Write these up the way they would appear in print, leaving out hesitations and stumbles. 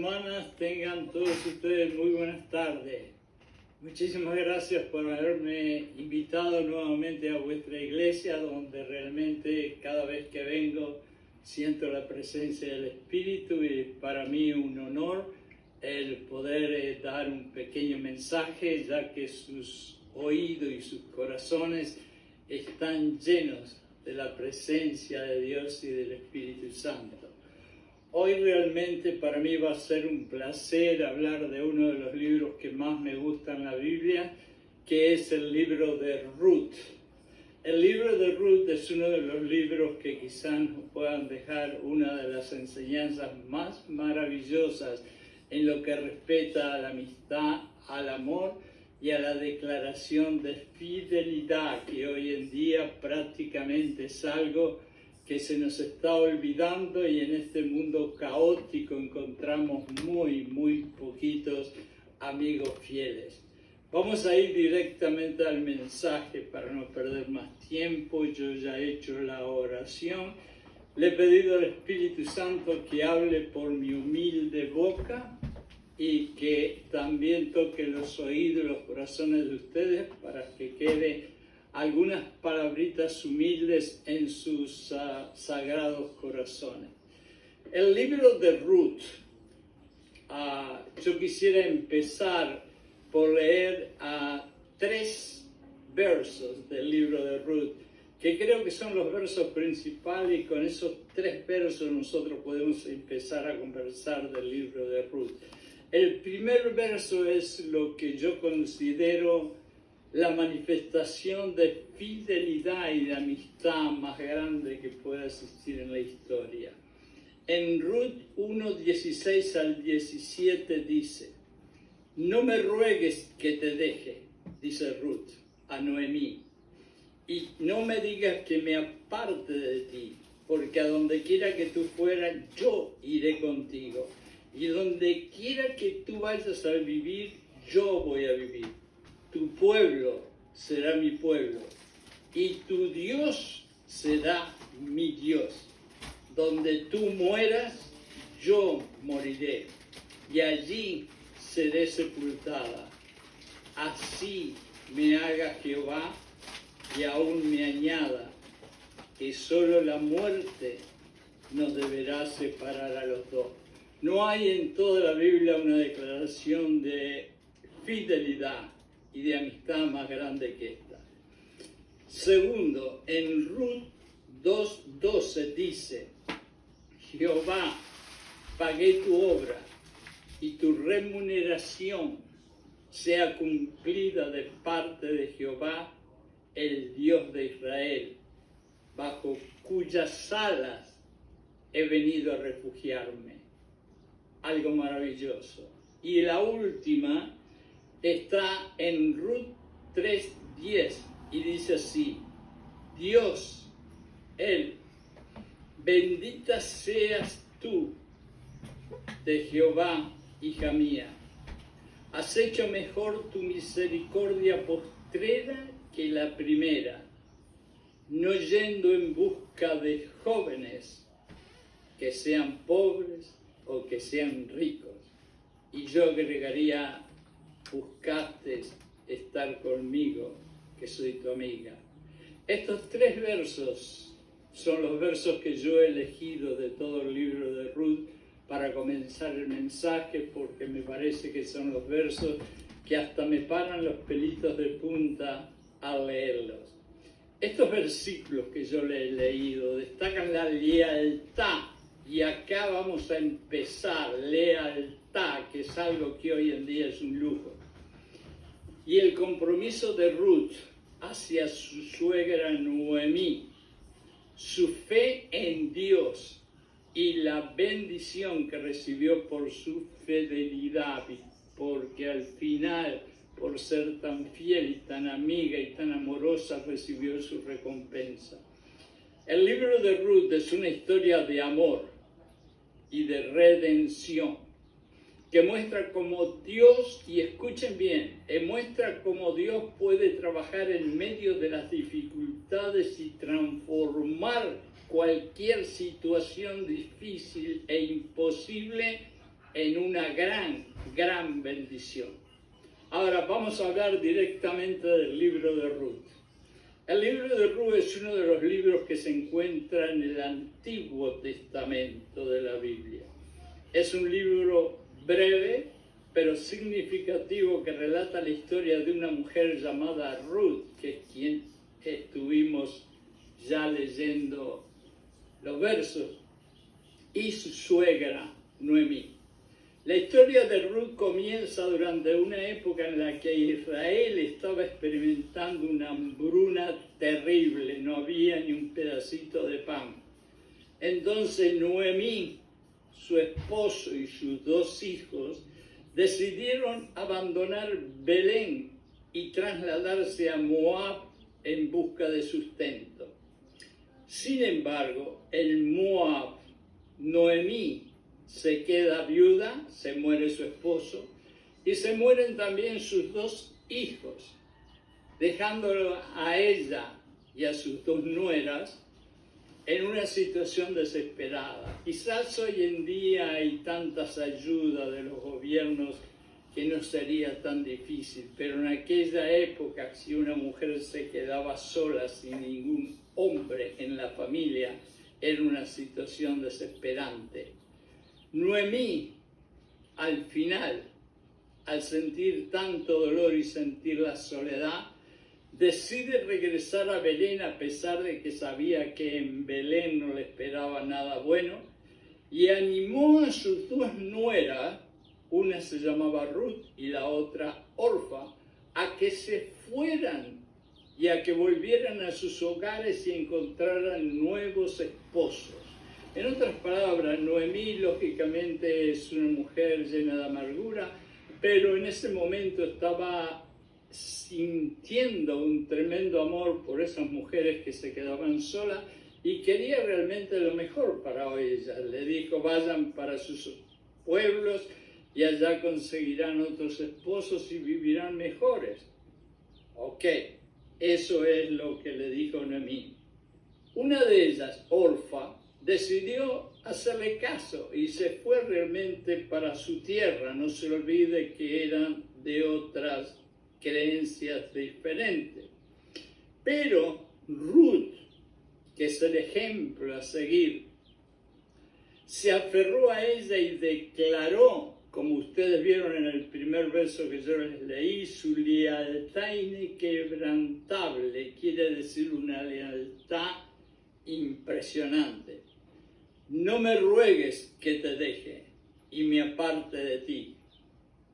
hermanas, tengan todos ustedes muy buenas tardes. Muchísimas gracias por haberme invitado nuevamente a vuestra iglesia, donde realmente cada vez que vengo siento la presencia del Espíritu y para mí un honor el poder dar un pequeño mensaje, ya que sus oídos y sus corazones están llenos de la presencia de Dios y del Espíritu Santo. Hoy realmente para mí va a ser un placer hablar de uno de los libros que más me gustan en la Biblia, que es el libro de Ruth. El libro de Ruth es uno de los libros que quizás nos puedan dejar una de las enseñanzas más maravillosas en lo que respecta a la amistad, al amor y a la declaración de fidelidad, que hoy en día prácticamente es algo que se nos está olvidando, y en este mundo caótico encontramos muy poquitos amigos fieles. Vamos a ir directamente al mensaje para no perder más tiempo. Yo ya he hecho la oración. Le he pedido al Espíritu Santo que hable por mi humilde boca y que también toque los oídos y los corazones de ustedes para que quede algunas palabritas humildes en sus sagrados corazones. El libro de Ruth, yo quisiera empezar por leer 3 versos del libro de Ruth, que creo que son los versos principales, y con esos 3 versos nosotros podemos empezar a conversar del libro de Ruth. El primer verso es lo que yo considero la manifestación de fidelidad y de amistad más grande que pueda existir en la historia. En Ruth 1:16 al 17 dice: no me ruegues que te deje, dice Ruth a Noemí, y no me digas que me aparte de ti, porque a donde quiera que tú fueras, yo iré contigo, y donde quiera que tú vayas a vivir, yo voy a vivir. Tu pueblo será mi pueblo, y tu Dios será mi Dios. Donde tú mueras, yo moriré, y allí seré sepultada. Así me haga Jehová, y aún me añada, que solo la muerte nos deberá separar a los dos. No hay en toda la Biblia una declaración de fidelidad y de amistad más grande que esta. Segundo, en Ruth 2:12 dice: Jehová, pagué tu obra, y tu remuneración sea cumplida de parte de Jehová, el Dios de Israel, bajo cuyas alas he venido a refugiarme. Algo maravilloso. Y la última está en Ruth 3:10 y dice así: Dios, Él, bendita seas tú de Jehová, hija mía. Has hecho mejor tu misericordia postrera que la primera, no yendo en busca de jóvenes que sean pobres o que sean ricos. Y yo agregaría: buscaste estar conmigo, que soy tu amiga. Estos 3 versos son los versos que yo he elegido de todo el libro de Ruth para comenzar el mensaje, porque me parece que son los versos que hasta me paran los pelitos de punta al leerlos. Estos versículos que yo le he leído destacan la lealtad, y acá vamos a empezar: lealtad, que es algo que hoy en día es un lujo. Y el compromiso de Ruth hacia su suegra Noemí, su fe en Dios y la bendición que recibió por su fidelidad, porque al final, por ser tan fiel y tan amiga y tan amorosa, recibió su recompensa. El libro de Ruth es una historia de amor y de redención, que muestra cómo Dios, y escuchen bien, muestra cómo Dios puede trabajar en medio de las dificultades y transformar cualquier situación difícil e imposible en una gran bendición. Ahora vamos a hablar directamente del libro de Ruth. El libro de Ruth es uno de los libros que se encuentra en el Antiguo Testamento de la Biblia. Es un libro breve, pero significativo, que relata la historia de una mujer llamada Ruth, que es quien estuvimos ya leyendo los versos, y su suegra Noemí. La historia de Ruth comienza durante una época en la que Israel estaba experimentando una hambruna terrible, no había ni un pedacito de pan. Entonces Noemí, su esposo y sus 2 hijos decidieron abandonar Belén y trasladarse a Moab en busca de sustento. Sin embargo, en Moab, Noemí se queda viuda, se muere su esposo y se mueren también sus 2 hijos, dejándolo a ella y a sus 2 nueras en una situación desesperada. Quizás hoy en día hay tantas ayudas de los gobiernos que no sería tan difícil, pero en aquella época, si una mujer se quedaba sola sin ningún hombre en la familia, era una situación desesperante. Noemí, al final, al sentir tanto dolor y sentir la soledad, decide regresar a Belén a pesar de que sabía que en Belén no le esperaba nada bueno, y animó a sus 2 nueras, una se llamaba Ruth y la otra Orfa, a que se fueran y a que volvieran a sus hogares y encontraran nuevos esposos. En otras palabras, Noemí lógicamente es una mujer llena de amargura, pero en ese momento estaba sintiendo un tremendo amor por esas mujeres que se quedaban solas y quería realmente lo mejor para ellas. Le dijo, vayan para sus pueblos y allá conseguirán otros esposos y vivirán mejores. Ok, eso es lo que le dijo Noemí. Una de ellas, Orfa, decidió hacerle caso y se fue realmente para su tierra. No se olvide que eran de otras creencias diferentes. Pero Ruth, que es el ejemplo a seguir, se aferró a ella y declaró, como ustedes vieron en el primer verso que yo les leí, su lealtad inquebrantable, quiere decir una lealtad impresionante. No me ruegues que te deje y me aparte de ti,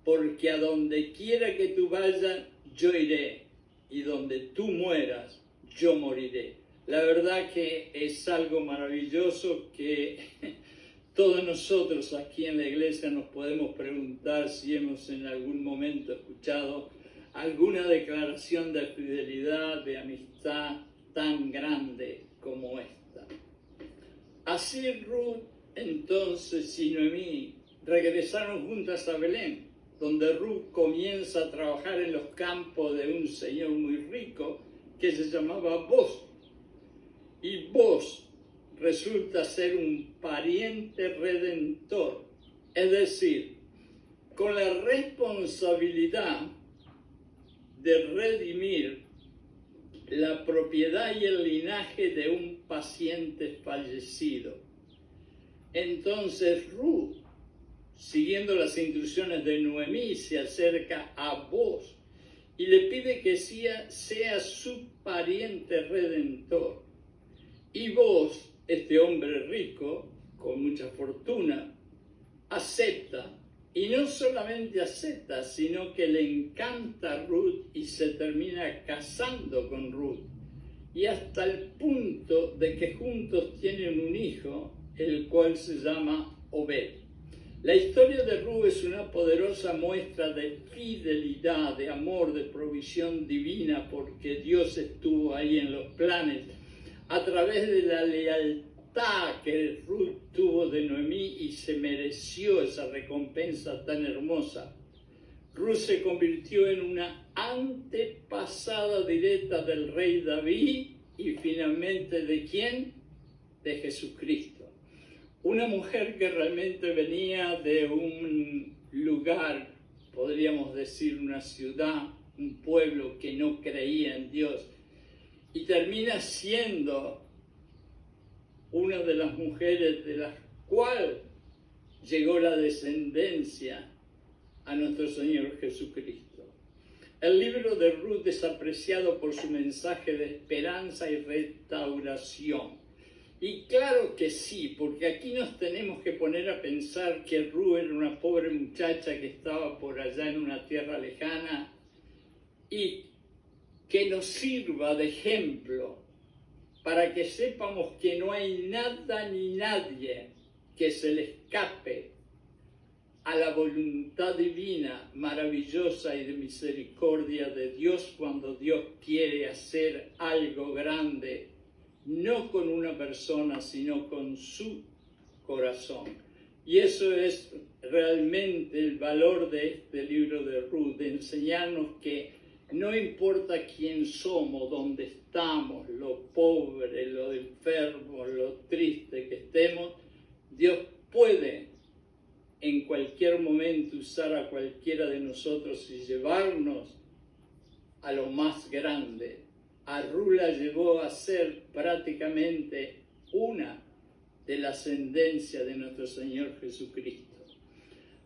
porque a donde quiera que tú vayas, yo iré, y donde tú mueras, yo moriré. La verdad que es algo maravilloso que todos nosotros aquí en la iglesia nos podemos preguntar si hemos en algún momento escuchado alguna declaración de fidelidad, de amistad tan grande como esta. Así Ruth entonces y Noemí regresaron juntas a Belén, donde Ruth comienza a trabajar en los campos de un señor muy rico que se llamaba Boaz. Y Boaz resulta ser un pariente redentor, es decir, con la responsabilidad de redimir la propiedad y el linaje de un paciente fallecido. Entonces Ruth, siguiendo las instrucciones de Noemí, se acerca a Boaz y le pide que sea su pariente redentor. Y Boaz, este hombre rico, con mucha fortuna, acepta. Y no solamente acepta, sino que le encanta Ruth y se termina casando con Ruth. Y hasta el punto de que juntos tienen un hijo, el cual se llama Obed. La historia de Ruth es una poderosa muestra de fidelidad, de amor, de provisión divina, porque Dios estuvo ahí en los planes a través de la lealtad que Ruth tuvo de Noemí y se mereció esa recompensa tan hermosa. Ruth se convirtió en una antepasada directa del rey David y finalmente ¿de quién? De Jesucristo. una mujer que realmente venía de un lugar, podríamos decir una ciudad, un pueblo que no creía en Dios, y termina siendo una de las mujeres de las cuales llegó la descendencia a nuestro Señor Jesucristo. El libro de Ruth es apreciado por su mensaje de esperanza y restauración. Y claro que sí, porque aquí nos tenemos que poner a pensar que Ruth era una pobre muchacha que estaba por allá en una tierra lejana y que nos sirva de ejemplo para que sepamos que no hay nada ni nadie que se le escape a la voluntad divina, maravillosa y de misericordia de Dios cuando Dios quiere hacer algo grande, no con una persona, sino con su corazón. Y eso es realmente el valor de este libro de Ruth, de enseñarnos que no importa quién somos, dónde estamos, lo pobre, lo enfermo, lo triste que estemos, Dios puede en cualquier momento usar a cualquiera de nosotros y llevarnos a lo más grande. A Ruth la llevó a ser prácticamente una de la ascendencia de nuestro Señor Jesucristo.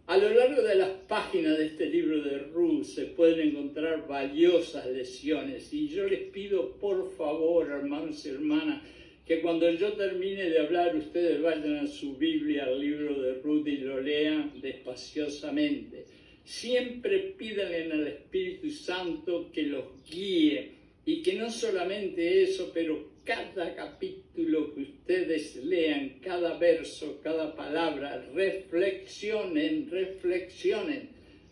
A lo largo de las páginas de este libro de Ruth se pueden encontrar valiosas lecciones y yo les pido por favor, hermanos y hermanas, que cuando yo termine de hablar ustedes vayan a su Biblia, al libro de Ruth y lo lean despaciosamente. Siempre pídanle al Espíritu Santo que los guíe y que no solamente eso, pero cada capítulo que ustedes lean, cada verso, cada palabra, reflexionen.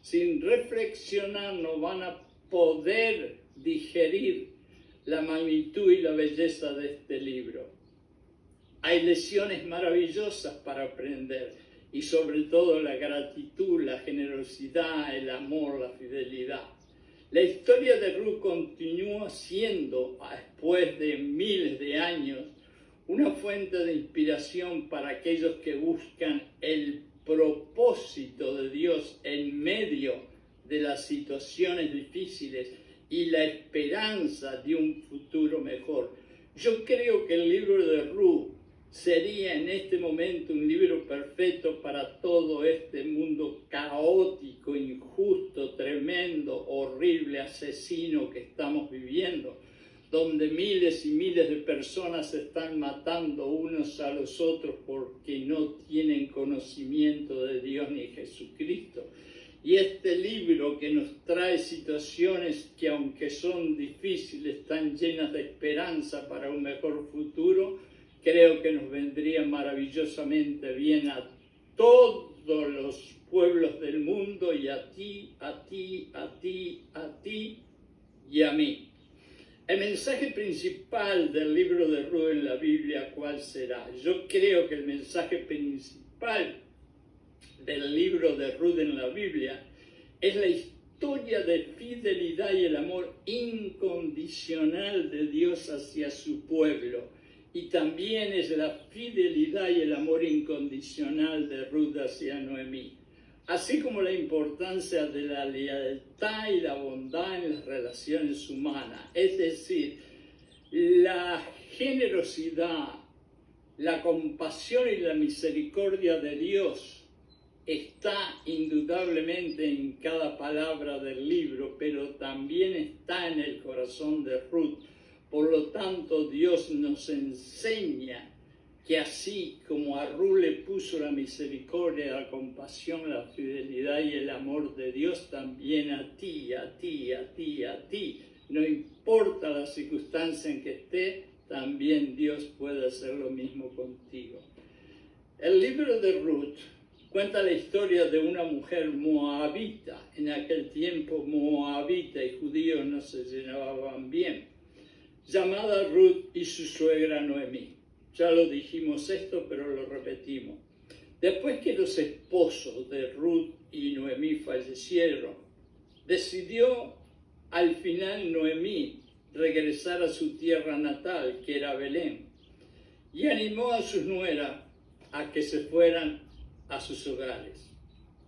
Sin reflexionar no van a poder digerir la magnitud y la belleza de este libro. Hay lecciones maravillosas para aprender y sobre todo la gratitud, la generosidad, el amor, la fidelidad. La historia de Ruth continúa siendo, después de miles de años, una fuente de inspiración para aquellos que buscan el propósito de Dios en medio de las situaciones difíciles y la esperanza de un futuro mejor. Yo creo que el libro de Ruth sería en este momento un libro perfecto para todo este mundo caótico, injusto, tremendo, horrible, asesino que estamos viviendo, donde miles y miles de personas se están matando unos a los otros porque no tienen conocimiento de Dios ni Jesucristo. Y este libro que nos trae situaciones que aunque son difíciles, están llenas de esperanza para un mejor futuro, creo que nos vendría maravillosamente bien a todos los pueblos del mundo y a ti y a mí. El mensaje principal del libro de Ruth en la Biblia, ¿cuál será? Yo creo que el mensaje principal del libro de Ruth en la Biblia es la historia de fidelidad y el amor incondicional de Dios hacia su pueblo. Y también es la fidelidad y el amor incondicional de Ruth hacia Noemí, así como la importancia de la lealtad y la bondad en las relaciones humanas, es decir, la generosidad, la compasión y la misericordia de Dios está indudablemente en cada palabra del libro, pero también está en el corazón de Ruth. Por lo tanto, Dios nos enseña que así como a Ruth le puso la misericordia, la compasión, la fidelidad y el amor de Dios, también a ti, no importa la circunstancia en que esté, también Dios puede hacer lo mismo contigo. El libro de Ruth cuenta la historia de una mujer moabita. En aquel tiempo moabita y judíos no se llevaban bien, llamada Ruth y su suegra Noemí. Ya lo dijimos esto, pero lo repetimos. Después que los esposos de Ruth y Noemí fallecieron, decidió al final Noemí regresar a su tierra natal, que era Belén, y animó a sus nueras a que se fueran a sus hogares.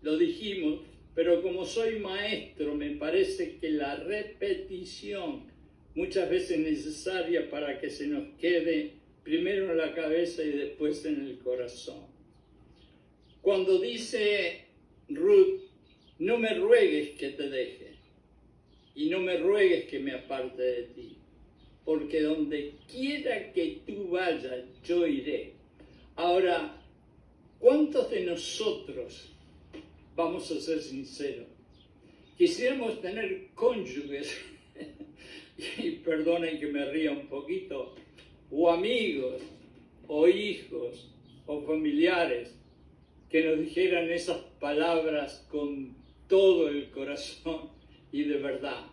Lo dijimos, pero como soy maestro, me parece que la repetición muchas veces es necesaria para que se nos quede primero en la cabeza y después en el corazón. Cuando dice Ruth, no me ruegues que te deje y no me ruegues que me aparte de ti, porque donde quiera que tú vayas, yo iré. Ahora, ¿cuántos de nosotros, vamos a ser sinceros, quisiéramos tener cónyuges, y perdonen que me ría un poquito, o amigos, o hijos, o familiares, que nos dijeran esas palabras con todo el corazón y de verdad?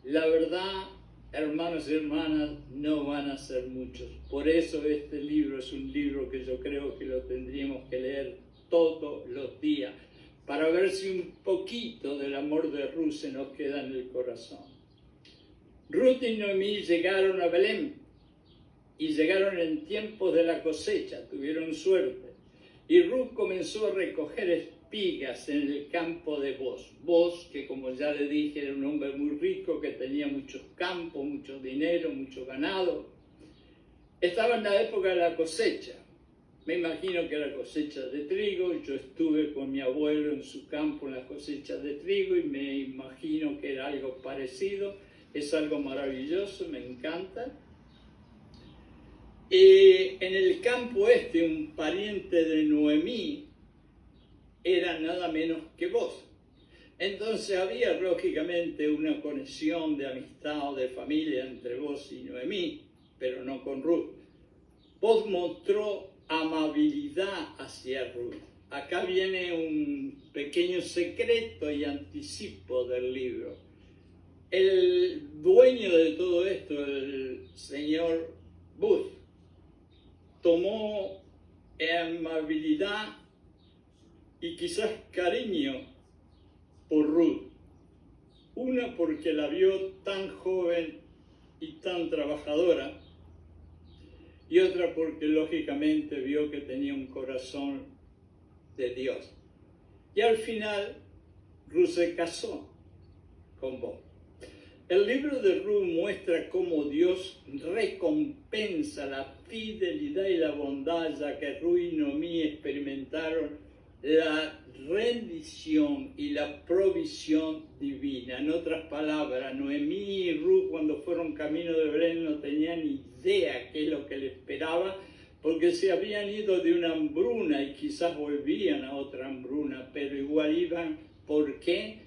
La verdad, hermanos y hermanas, no van a ser muchos. Por eso este libro es un libro que yo creo que lo tendríamos que leer todos los días, para ver si un poquito del amor de Ruth se nos queda en el corazón. Ruth y Noemí llegaron a Belén y llegaron en tiempos de la cosecha, tuvieron suerte. Y Ruth comenzó a recoger espigas en el campo de Boz. Boz, que como ya le dije, era un hombre muy rico, que tenía muchos campos, mucho dinero, mucho ganado. Estaba en la época de la cosecha. Me imagino que era cosecha de trigo. Yo estuve con mi abuelo en su campo en las cosechas de trigo y me imagino que era algo parecido. Es algo maravilloso, me encanta. En el campo un pariente de Noemí era nada menos que Boz. Entonces había lógicamente una conexión de amistad o de familia entre Boz y Noemí, pero no con Ruth. Boz mostró amabilidad hacia Ruth. Acá viene un pequeño secreto y anticipo del libro. El dueño de todo esto, el señor Booth, tomó amabilidad y quizás cariño por Ruth. Una porque la vio tan joven y tan trabajadora, y otra porque lógicamente vio que tenía un corazón de Dios. Y al final Ruth se casó con Boaz. El libro de Ruth muestra cómo Dios recompensa la fidelidad y la bondad, ya que Ruth y Noemí experimentaron la rendición y la provisión divina. En otras palabras, Noemí y Ruth, cuando fueron camino de Belén, no tenían idea qué es lo que les esperaba, porque se habían ido de una hambruna y quizás volvían a otra hambruna, pero igual iban. ¿Por qué?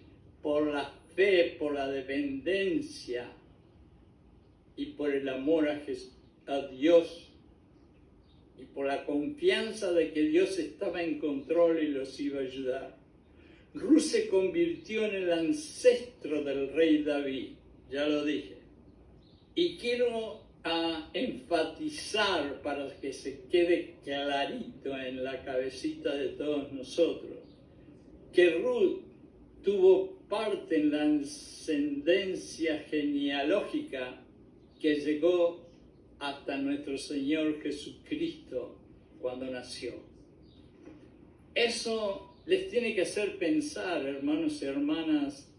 Por la fe, por la dependencia y por el amor a Dios y por la confianza de que Dios estaba en control y los iba a ayudar. Ruth se convirtió en el ancestro del rey David, ya lo dije. Y quiero enfatizar para que se quede clarito en la cabecita de todos nosotros, que Ruth tuvo parte en la ascendencia genealógica que llegó hasta nuestro Señor Jesucristo cuando nació. Eso les tiene que hacer pensar, hermanos y hermanas,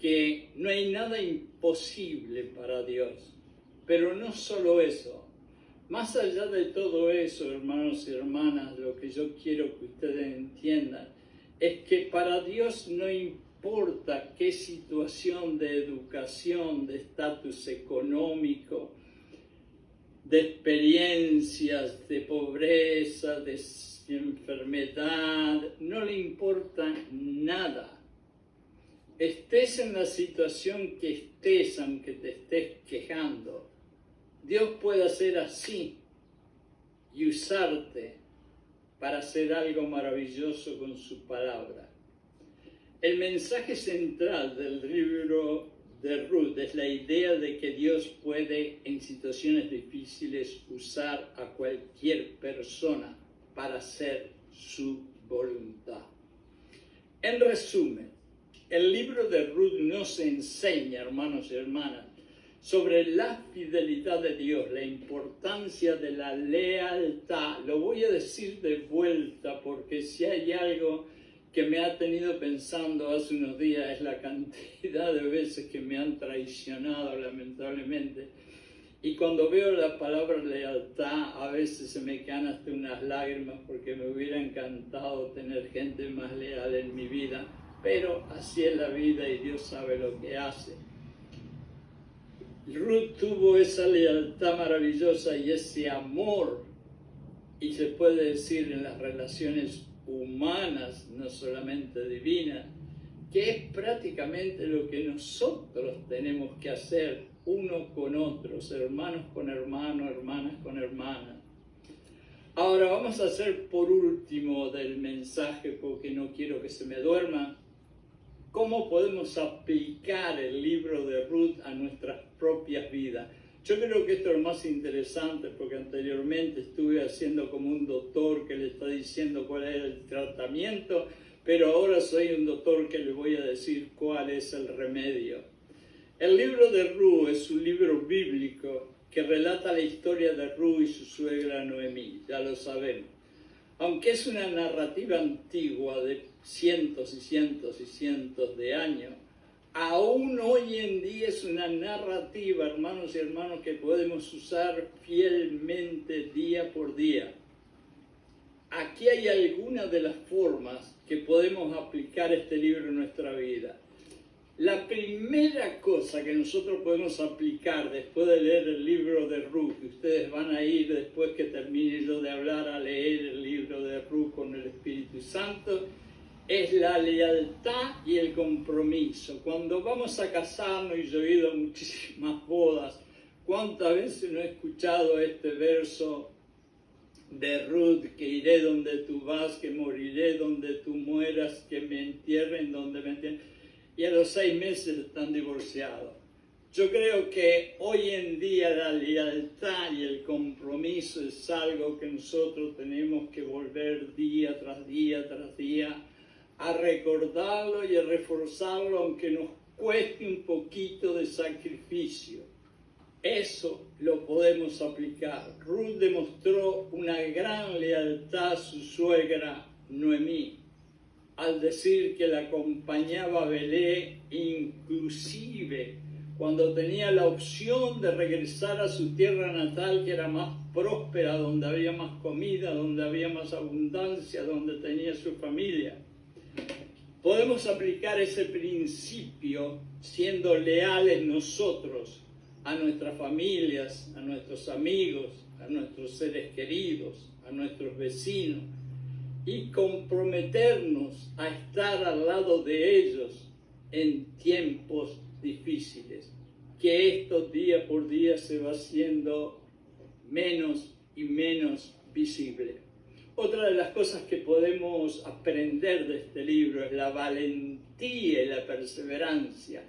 que no hay nada imposible para Dios. Pero no solo eso. Más allá de todo eso, hermanos y hermanas, lo que yo quiero que ustedes entiendan es que para Dios no importa qué situación de educación, de estatus económico, de experiencias, de pobreza, de enfermedad, no le importa nada. Estés en la situación que estés, aunque te estés quejando, Dios puede hacer así y usarte para hacer algo maravilloso con su palabra. El mensaje central del libro de Ruth es la idea de que Dios puede en situaciones difíciles usar a cualquier persona para hacer su voluntad. En resumen, el libro de Ruth nos enseña, hermanos y hermanas, sobre la fidelidad de Dios, la importancia de la lealtad. Lo voy a decir de vuelta porque si hay algo que me ha tenido pensando hace unos días es la cantidad de veces que me han traicionado, lamentablemente. Y cuando veo la palabra lealtad, a veces se me caen hasta unas lágrimas porque me hubiera encantado tener gente más leal en mi vida. Pero así es la vida y Dios sabe lo que hace. Ruth tuvo esa lealtad maravillosa y ese amor, y se puede decir en las relaciones humanas, no solamente divinas, que es prácticamente lo que nosotros tenemos que hacer unos con otros, hermanos con hermanos, hermanas con hermanas. Ahora vamos a hacer por último del mensaje, porque no quiero que se me duerma, cómo podemos aplicar el libro de Ruth a nuestras propias vidas. Yo creo que esto es lo más interesante, porque anteriormente estuve haciendo como un doctor que le está diciendo cuál es el tratamiento, pero ahora soy un doctor que le voy a decir cuál es el remedio. El libro de Ruth es un libro bíblico que relata la historia de Ruth y su suegra Noemí, ya lo sabemos. Aunque es una narrativa antigua de cientos y cientos y cientos de años, aún hoy en día es una narrativa, hermanos y hermanas, que podemos usar fielmente día por día. Aquí hay algunas de las formas que podemos aplicar este libro en nuestra vida. La primera cosa que nosotros podemos aplicar después de leer el libro de Ruth, que ustedes van a ir después que termine yo de hablar a leer el libro de Ruth con el Espíritu Santo, es la lealtad y el compromiso. Cuando vamos a casarnos, y yo he ido a muchísimas bodas, ¿cuántas veces no he escuchado este verso de Ruth? Que iré donde tú vas, que moriré donde tú mueras, que me entierren donde me entierren. Y a los 6 meses están divorciados. Yo creo que hoy en día la lealtad y el compromiso es algo que nosotros tenemos que volver día tras día tras día a recordarlo y a reforzarlo, aunque nos cueste un poquito de sacrificio. Eso lo podemos aplicar. Ruth demostró una gran lealtad a su suegra Noemí, al decir que la acompañaba a Belén, inclusive cuando tenía la opción de regresar a su tierra natal, que era más próspera, donde había más comida, donde había más abundancia, donde tenía su familia. Podemos aplicar ese principio siendo leales nosotros a nuestras familias, a nuestros amigos, a nuestros seres queridos, a nuestros vecinos, y comprometernos a estar al lado de ellos en tiempos difíciles, que esto día por día se va haciendo menos y menos visible. Otra de las cosas que podemos aprender de este libro es la valentía y la perseverancia.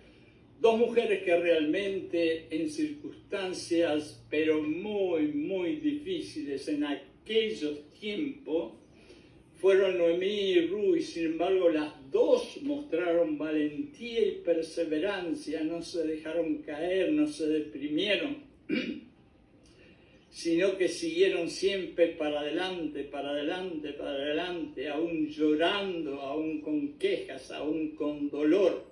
Dos mujeres que realmente en circunstancias pero muy, muy difíciles en aquellos tiempos fueron Noemí y Ruth, y sin embargo las dos mostraron valentía y perseverancia, no se dejaron caer, no se deprimieron, sino que siguieron siempre para adelante, para adelante, para adelante, aún llorando, aún con quejas, aún con dolor,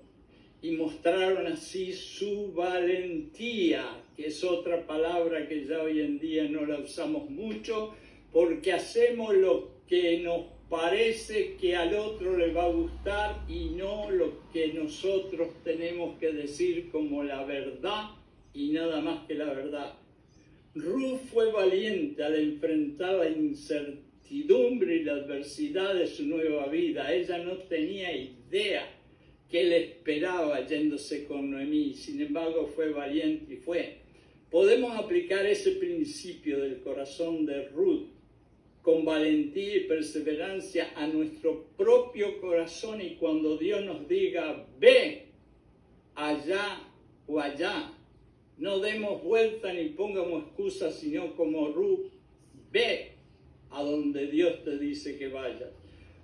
y mostraron así su valentía, que es otra palabra que ya hoy en día no la usamos mucho, porque hacemos lo que nos parece que al otro le va a gustar y no lo que nosotros tenemos que decir como la verdad y nada más que la verdad. Ruth fue valiente al enfrentar la incertidumbre y la adversidad de su nueva vida. Ella no tenía idea qué le esperaba yéndose con Noemí, sin embargo fue valiente y fue. Podemos aplicar ese principio del corazón de Ruth con valentía y perseverancia a nuestro propio corazón, y cuando Dios nos diga ve allá o allá, no demos vuelta ni pongamos excusas, sino como Ruth, ve a donde Dios te dice que vayas.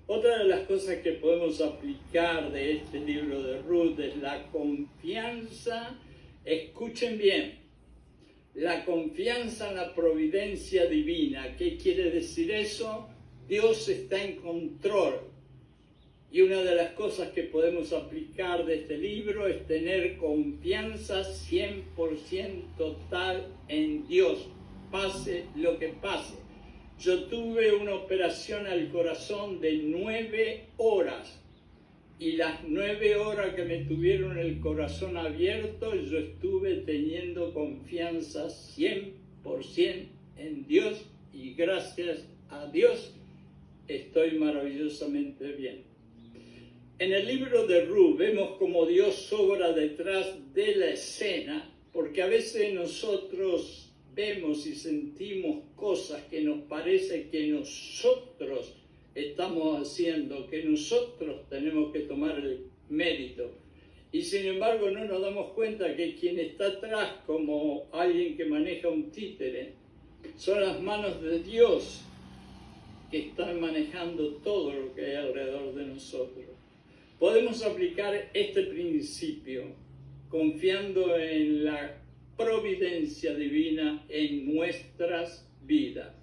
Otra de las cosas que podemos aplicar de este libro de Ruth es la confianza Escuchen bien, la confianza en la providencia divina. ¿Qué quiere decir eso? Dios está en control. Y una de las cosas que podemos aplicar de este libro es tener confianza 100% total en Dios, pase lo que pase. Yo tuve una operación al corazón de 9 horas. Y las 9 horas que me tuvieron el corazón abierto, yo estuve teniendo confianza 100% en Dios, y gracias a Dios estoy maravillosamente bien. En el libro de Ruth vemos cómo Dios obra detrás de la escena, porque a veces nosotros vemos y sentimos cosas que nos parece que nosotros estamos haciendo, que nosotros tenemos que tomar el mérito. Y sin embargo no nos damos cuenta que quien está atrás, como alguien que maneja un títere, son las manos de Dios que están manejando todo lo que hay alrededor de nosotros. Podemos aplicar este principio confiando en la providencia divina en nuestras vidas.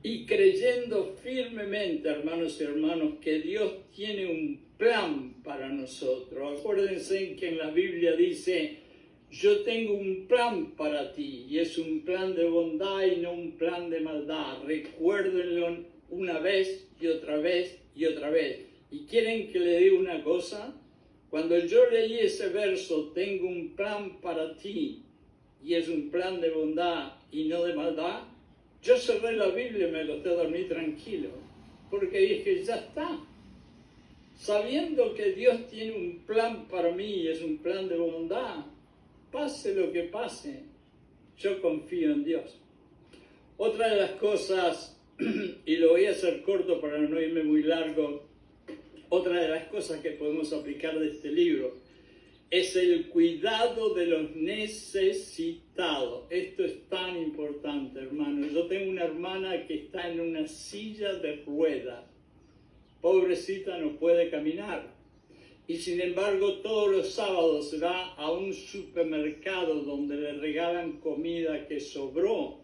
Y creyendo firmemente, hermanos y hermanos, que Dios tiene un plan para nosotros. Acuérdense que en la Biblia dice, yo tengo un plan para ti, y es un plan de bondad y no un plan de maldad. Recuérdenlo una vez y otra vez y otra vez. ¿Y quieren que le diga una cosa? Cuando yo leí ese verso, tengo un plan para ti, y es un plan de bondad y no de maldad, yo cerré la Biblia y me acosté a dormir tranquilo, porque dije, ya está. Sabiendo que Dios tiene un plan para mí y es un plan de bondad, pase lo que pase, yo confío en Dios. Otra de las cosas, y lo voy a hacer corto para no irme muy largo, otra de las cosas que podemos aplicar de este libro es el cuidado de los necesitados. Esto es tan importante, hermano. Yo tengo una hermana que está en una silla de ruedas. Pobrecita, no puede caminar. Y sin embargo, todos los sábados va a un supermercado donde le regalan comida que sobró.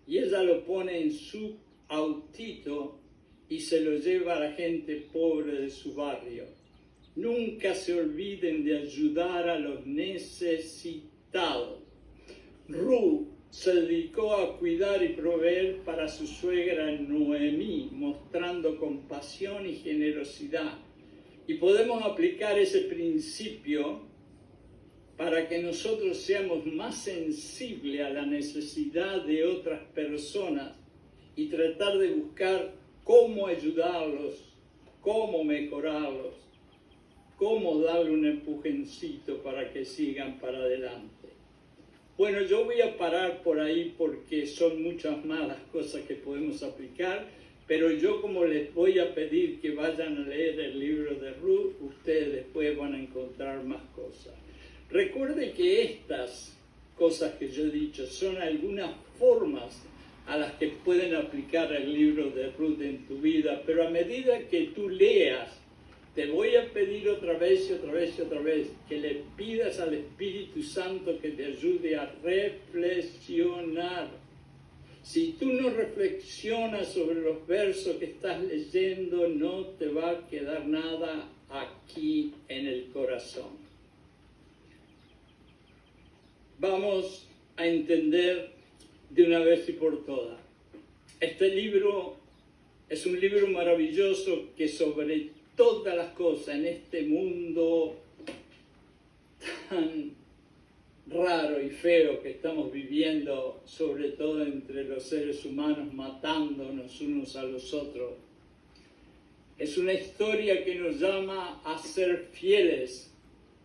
Y ella lo pone en su autito y se lo lleva a la gente pobre de su barrio. Nunca se olviden de ayudar a los necesitados. Ruth se dedicó a cuidar y proveer para su suegra Noemí, mostrando compasión y generosidad. Y podemos aplicar ese principio para que nosotros seamos más sensibles a la necesidad de otras personas y tratar de buscar cómo ayudarlos, cómo mejorarlos, cómo darle un empujoncito para que sigan para adelante. Bueno, yo voy a parar por ahí porque son muchas más las cosas que podemos aplicar, pero yo como les voy a pedir que vayan a leer el libro de Ruth, ustedes después van a encontrar más cosas. Recuerde que estas cosas que yo he dicho son algunas formas a las que pueden aplicar el libro de Ruth en tu vida, pero a medida que tú leas, te voy a pedir otra vez y otra vez y otra vez que le pidas al Espíritu Santo que te ayude a reflexionar. Si tú no reflexionas sobre los versos que estás leyendo, no te va a quedar nada aquí en el corazón. Vamos a entender de una vez y por todas. Este libro es un libro maravilloso que sobre todas las cosas en este mundo tan raro y feo que estamos viviendo, sobre todo entre los seres humanos, matándonos unos a los otros, es una historia que nos llama a ser fieles,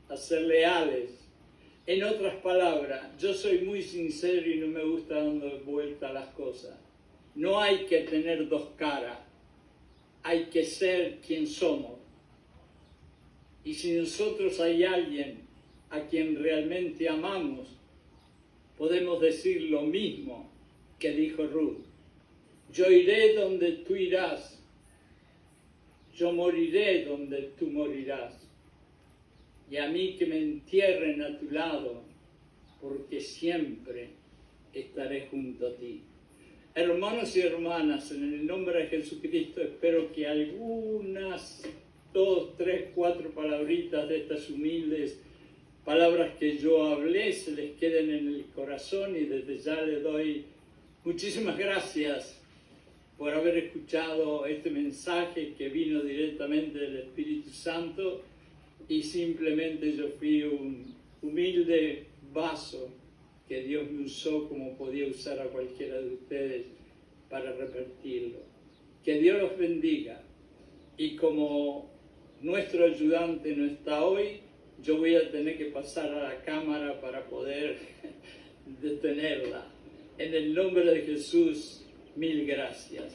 a ser leales. En otras palabras, yo soy muy sincero y no me gusta dando vuelta a las cosas. No hay que tener dos caras. Hay que ser quien somos. Y si nosotros hay alguien a quien realmente amamos, podemos decir lo mismo que dijo Ruth. Yo iré donde tú irás. Yo moriré donde tú morirás. Y a mí que me entierren a tu lado porque siempre estaré junto a ti. Hermanos y hermanas, en el nombre de Jesucristo, espero que algunas, 2, 3, 4 palabritas de estas humildes palabras que yo hablé se les queden en el corazón, y desde ya les doy muchísimas gracias por haber escuchado este mensaje que vino directamente del Espíritu Santo, y simplemente yo fui un humilde vaso que Dios me usó como podía usar a cualquiera de ustedes para repartirlo. Que Dios los bendiga, y como nuestro ayudante no está hoy, yo voy a tener que pasar a la cámara para poder detenerla. En el nombre de Jesús, mil gracias.